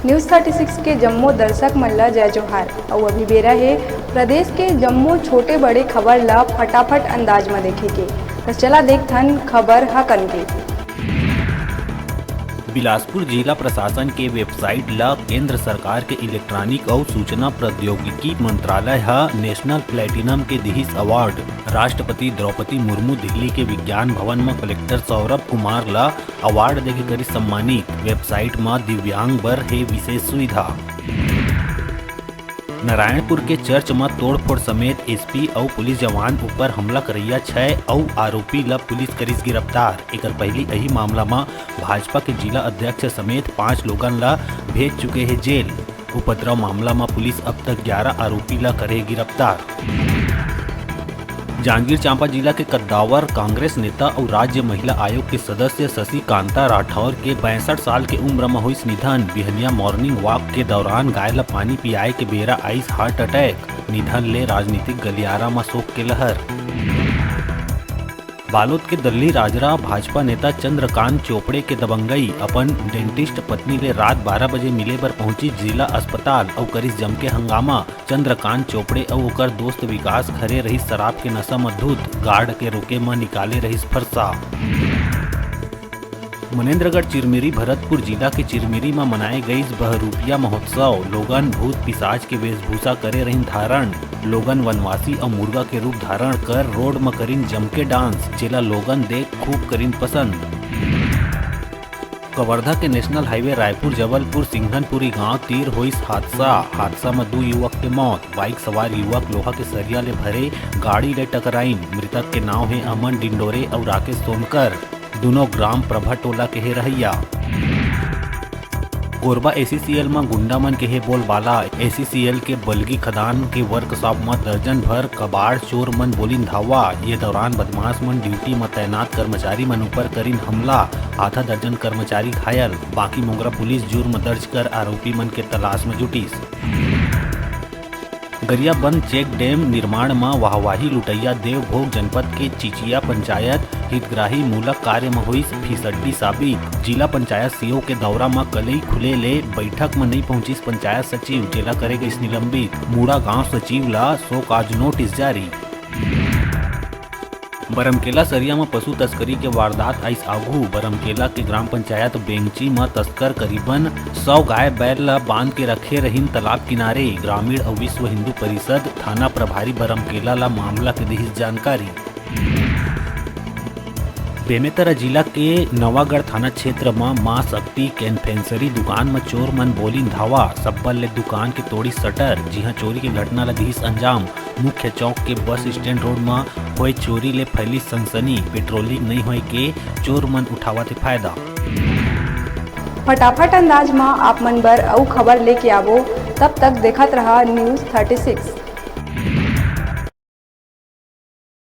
News 36 के जम्मू दर्शक मन ला जय जोहार। और अभी बेरा है प्रदेश के जम्मू छोटे बड़े खबर ला फटाफट अंदाज में देखे के। तो चला देखथन खबर हकन के। बिलासपुर जिला प्रशासन के वेबसाइट ला केंद्र सरकार के इलेक्ट्रॉनिक और सूचना प्रौद्योगिकी मंत्रालय हा नेशनल प्लेटिनम के दिहिस अवार्ड। राष्ट्रपति द्रौपदी मुर्मू दिल्ली के विज्ञान भवन में कलेक्टर सौरभ कुमार ला अवार्ड देके करी सम्मानित। वेबसाइट में दिव्यांग बर है विशेष सुविधा। नारायणपुर के चर्च में तोड़फोड़ समेत एसपी और पुलिस जवान ऊपर हमला करैया 6 और आरोपी ला पुलिस करिस गिरफ्तार। एकर पहले यही मामला में भाजपा के जिला अध्यक्ष समेत 5 लोगन ला भेज चुके हैं जेल। उपद्रव मामला में पुलिस अब तक 11 आरोपी ला करे गिरफ्तार। जांजगीर चांपा जिला के कद्दावर कांग्रेस नेता और राज्य महिला आयोग के सदस्य शशि कांता राठौर के 62 साल के उम्र में हुई निधन। बिहनिया मॉर्निंग वॉक के दौरान गाय ला पानी पियाए के बेरा आइस हार्ट अटैक। निधन ले राजनीतिक गलियारा में शोक के लहर। बालोद के दल्ली राजरा भाजपा नेता चंद्रकांत चोपड़े के दबंगई अपन डेंटिस्ट पत्नी ले रात 12 बजे मिले पर पहुंची जिला अस्पताल और करिस जम के हंगामा। चंद्रकांत चोपड़े और ओकर दोस्त विकास खरे रही शराब के नशा में धुत। गार्ड के रोके में निकाले रही फरसा। मनेन्द्रगढ़ चिरमिरी भरतपुर जिला के चिरमिरी में मनाए गई बहरूपिया महोत्सव। लोगन भूत पिशाच के वेशभूषा करे रही धारण। लोगन वनवासी और मुर्गा के रूप धारण कर रोड में करीन जम के डांस। जेला लोगन देख खूब करीन पसंद। कवर्धा के नेशनल हाईवे रायपुर जबलपुर सिंघनपुरी गांव तीर हुई हादसा में 2 युवक के मौत। बाइक सवार युवक लोहा के सरिया ले भरे गाड़ी ले टकराइन। मृतक के नाम है अमन डिंडोरे और राकेश सोनकर। दोनों ग्राम प्रभा टोला के है रहैया। कोरबा एसीसीएल में गुंडा मन के है बोलबाला। एसीसीएल के बलगी खदान के वर्कशॉप में दर्जन भर कबाड़ चोर मन बोलिन धावा। ये दौरान बदमाश मन ड्यूटी में तैनात कर्मचारी मन ऊपर करीन हमला। आधा दर्जन कर्मचारी घायल। बाकी मोगरा पुलिस जुर्म दर्ज कर आरोपी मन के तलाश में जुटीस। गरियाबंद चेक डैम निर्माण में वाहवाही लुटैया देवभोग जनपद के चिचिया पंचायत हितग्राही मूलक कार्य में हुई फिसड्डी साबित। जिला पंचायत सीओ के दौरा में कलई खुले ले बैठक में नहीं पहुंची पंचायत सचिव। जिला करेगा इस निलंबित। मूड़ा गांव सचिव ला शोकाज नोटिस जारी। बरमकेला सरिया में पशु तस्करी के वारदात आइस आगू। बरमकेला के ग्राम पंचायत बेंगची में तस्कर करीबन 100 गाय बैल ला बांध के रखे रहीन तालाब किनारे। ग्रामीण और विश्व हिंदू परिषद थाना प्रभारी बरमकेला ला मामला के दी जानकारी। बेमेतरा जिला के नवागढ़ थाना क्षेत्र में मां शक्ति कन्फेक्शनरी दुकान में चोर मन बोलिन धावा। सब्बल ले दुकान के तोड़ी शटर। जी चोरी की घटना लगी अंजाम। मुख्य चौक के बस स्टैंड रोड में हुए चोरी ले फैली सनसनी। पेट्रोलिंग नहीं होए के चोर मन उठावा थे फायदा। फटाफट अंदाज में आप मन बर अउ खबर लेके आवो। तब तक देखत रहा न्यूज़ 36।